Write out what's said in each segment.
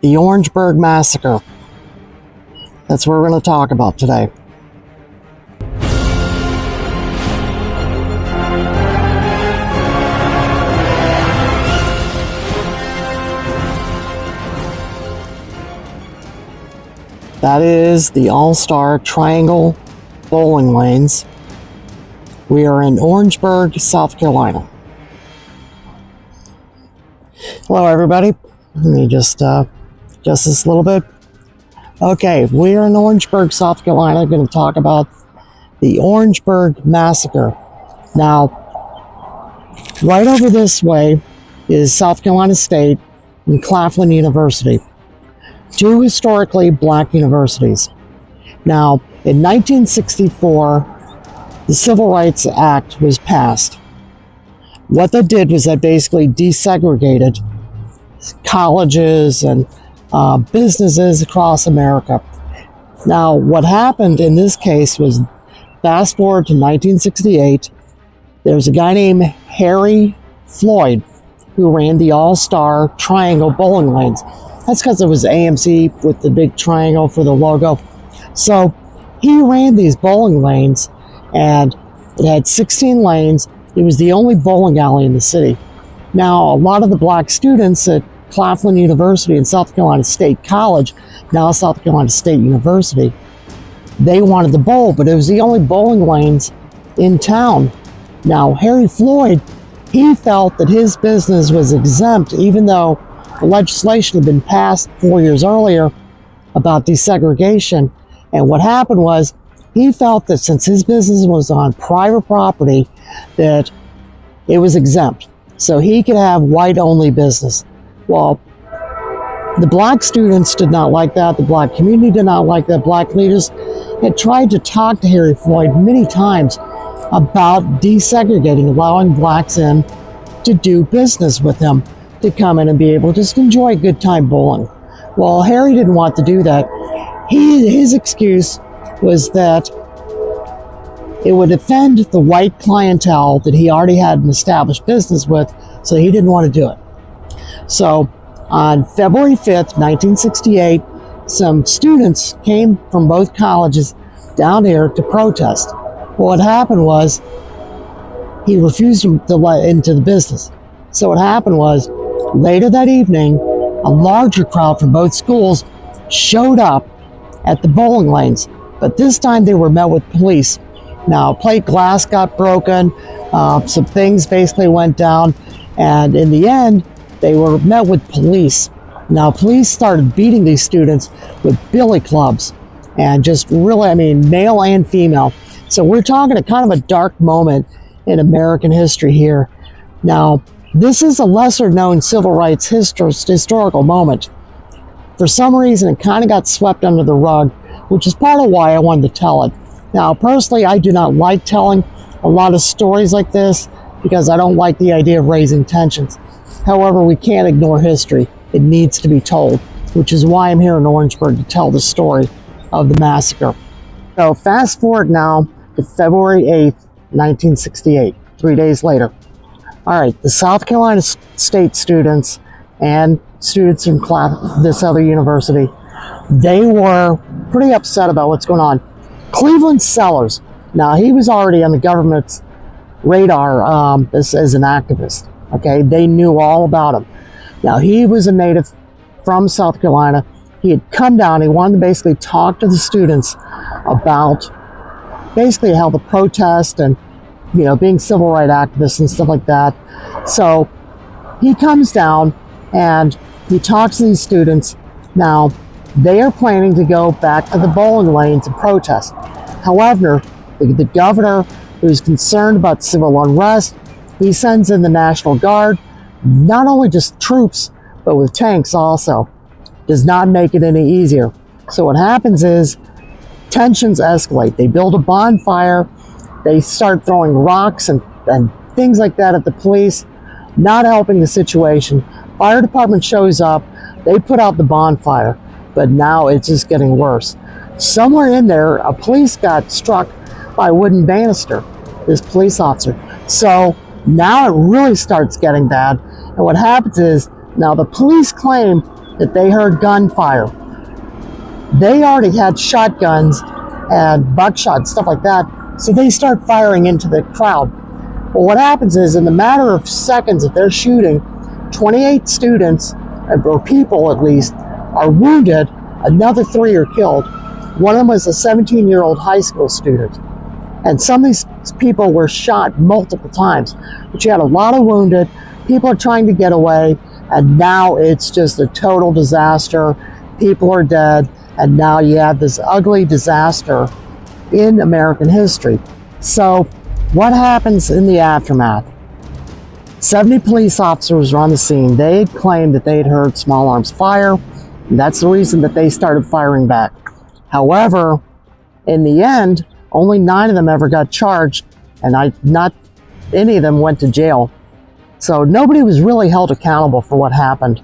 the Orangeburg Massacre. That's what we're going to talk about today. That is the All-Star Triangle bowling lanes. We are in Orangeburg, South Carolina. Hello everybody. Let me just adjust this a little bit. Okay, we are in Orangeburg, South Carolina. I'm going to talk about the Orangeburg Massacre. Now, right over this way is South Carolina State and Claflin University. Two historically black universities. Now, in 1964, the Civil Rights Act was passed. What that did was that basically desegregated colleges and businesses across America. Now, what happened in this case was, fast forward to 1968, there was a guy named Harry Floyd who ran the All-Star Triangle bowling lanes. That's because it was AMC with the big triangle for the logo. So he ran these bowling lanes, and it had 16 lanes. It was the only bowling alley in the city. Now, a lot of the black students at Claflin University and South Carolina State College, now South Carolina State University, they wanted to bowl, but it was the only bowling lanes in town. Now, Harry Floyd, he felt that his business was exempt, even though the legislation had been passed 4 years earlier about desegregation. And what happened was, he felt that since his business was on private property, that it was exempt. So he could have white-only business. Well, the black students did not like that. The black community did not like that. Black leaders had tried to talk to Harry Floyd many times about desegregating, allowing blacks in to do business with him, to come in and be able to just enjoy a good time bowling. Well, Harry didn't want to do that. His excuse was that it would offend the white clientele that he already had an established business with, so he didn't want to do it. So on February 5th, 1968, some students came from both colleges down here to protest. Well, what happened was, he refused to let into the business. So what happened was, later that evening, a larger crowd from both schools showed up at the bowling lanes, but this time they were met with police. Now, plate glass got broken, some things basically went down, and in the end, they were met with police. Now, police started beating these students with billy clubs, and just really, I mean, male and female. So we're talking a kind of a dark moment in American history here. Now, this is a lesser-known civil rights historical moment. For some reason, it kind of got swept under the rug, which is part of why I wanted to tell it. Now, personally, I do not like telling a lot of stories like this because I don't like the idea of raising tensions. However, we can't ignore history. It needs to be told, which is why I'm here in Orangeburg to tell the story of the massacre. So fast forward now to February 8th, 1968, 3 days later. All right, the South Carolina State students and students from this other university, they were pretty upset about what's going on. Cleveland Sellers, now he was already on the government's radar as an activist, okay? They knew all about him. Now, he was a native from South Carolina. He had come down, he wanted to basically talk to the students about basically how the protest and, you know, being civil rights activists and stuff like that. So he comes down and he talks to these students. Now, they are planning to go back to the bowling lanes and protest. However, the governor, who's concerned about civil unrest, he sends in the National Guard, not only just troops, but with tanks also. Does not make it any easier. So what happens is, tensions escalate. They build a bonfire, they start throwing rocks and things like that at the police, not helping the situation. Fire department shows up, they put out the bonfire, but now it's just getting worse. Somewhere in there, a police got struck by a wooden banister, this police officer. So now it really starts getting bad. And what happens is, now the police claim that they heard gunfire. They already had shotguns and buckshot, stuff like that, so they start firing into the crowd. But what happens is, in the matter of seconds that they're shooting, 28 students, or people at least, are wounded. Another 3 are killed. One of them was a 17-year-old high school student. And some of these people were shot multiple times. But you had a lot of wounded. People are trying to get away. And now it's just a total disaster. People are dead. And now you have this ugly disaster in American history. So what happens in the aftermath? 70 police officers were on the scene. They had claimed that they had heard small arms fire. And that's the reason that they started firing back. However, in the end, only 9 of them ever got charged, and not any of them went to jail. So nobody was really held accountable for what happened.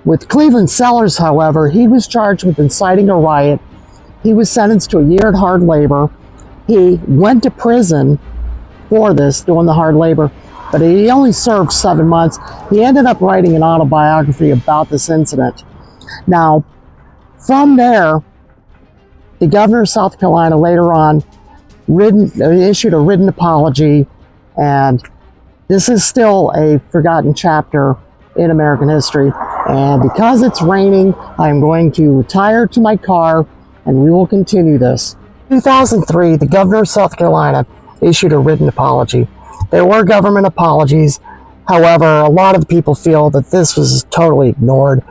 With Cleveland Sellers, however, he was charged with inciting a riot. He was sentenced to a year at hard labor. He went to prison for this, doing the hard labor, but he only served 7 months. He ended up writing an autobiography about this incident. Now, from there, the governor of South Carolina later on issued a written apology, and this is still a forgotten chapter in American history. And because it's raining, I'm going to retire to my car, and we will continue this. In 2003, the governor of South Carolina issued a written apology. There were government apologies. However, a lot of people feel that this was totally ignored,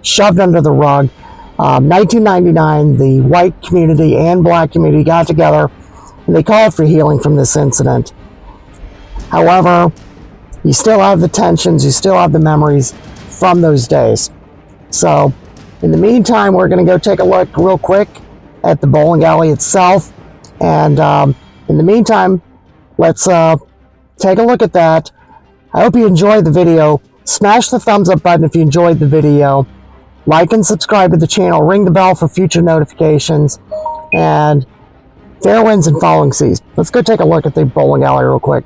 shoved under the rug. 1999, the white community and black community got together and they called for healing from this incident. However, you still have the tensions, you still have the memories from those days. So, in the meantime, we're going to go take a look real quick at the bowling alley itself. And in the meantime, let's take a look at that. I hope you enjoyed the video. Smash the thumbs up button if you enjoyed the video. Like and subscribe to the channel. Ring the bell for future notifications. And fair winds and following seas. Let's go take a look at the bowling alley real quick.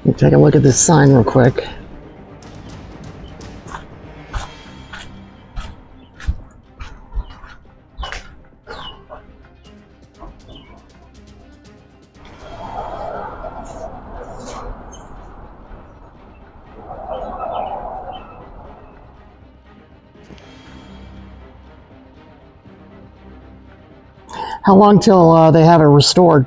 Let me take a look at this sign real quick. How long till they have it restored?